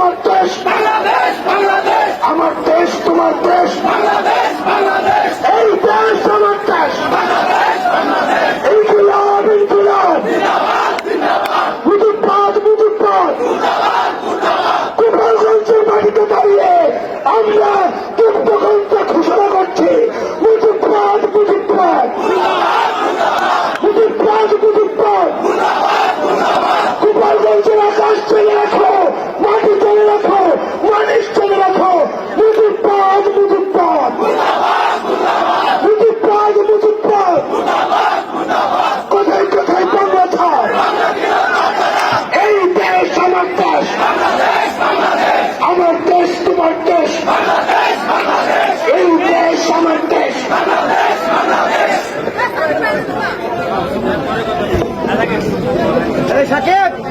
তোমার দেশ, বাংলাদেশ বাংলাদেশ আমার দেশ তোমার দেশ, বাংলাদেশ বাংলাদেশ এই দেশ আমার দেশ। বাংলাদেশ বাংলাদেশ ইনকিলাব ইনকিলাব, জিন্দাবাদ জিন্দাবাদ মুজিববাদ মুজিববাদ। মুর্দাবাদ মুর্দাবাদ গোপালগঞ্জের মাটিতে দাঁড়িয়ে আমরা যুদ্ধঘণ্টা ঘোষণা করছি, মুজিববাদ মুজিববাদ, মুজিববাদ মুজিববাদ। গোপালগঞ্জের আকাশ চলে রাখো, মাটি চলে রাখো, মানুষ চলে রাখো, মুজিববাদ মুজিববাদ, মুজিববাদ মুজিববাদ। কোথায় কোথায় বাংলা ছাড়, এই দেশ আমার দেশ, আমার দেশ তোমার দেশ।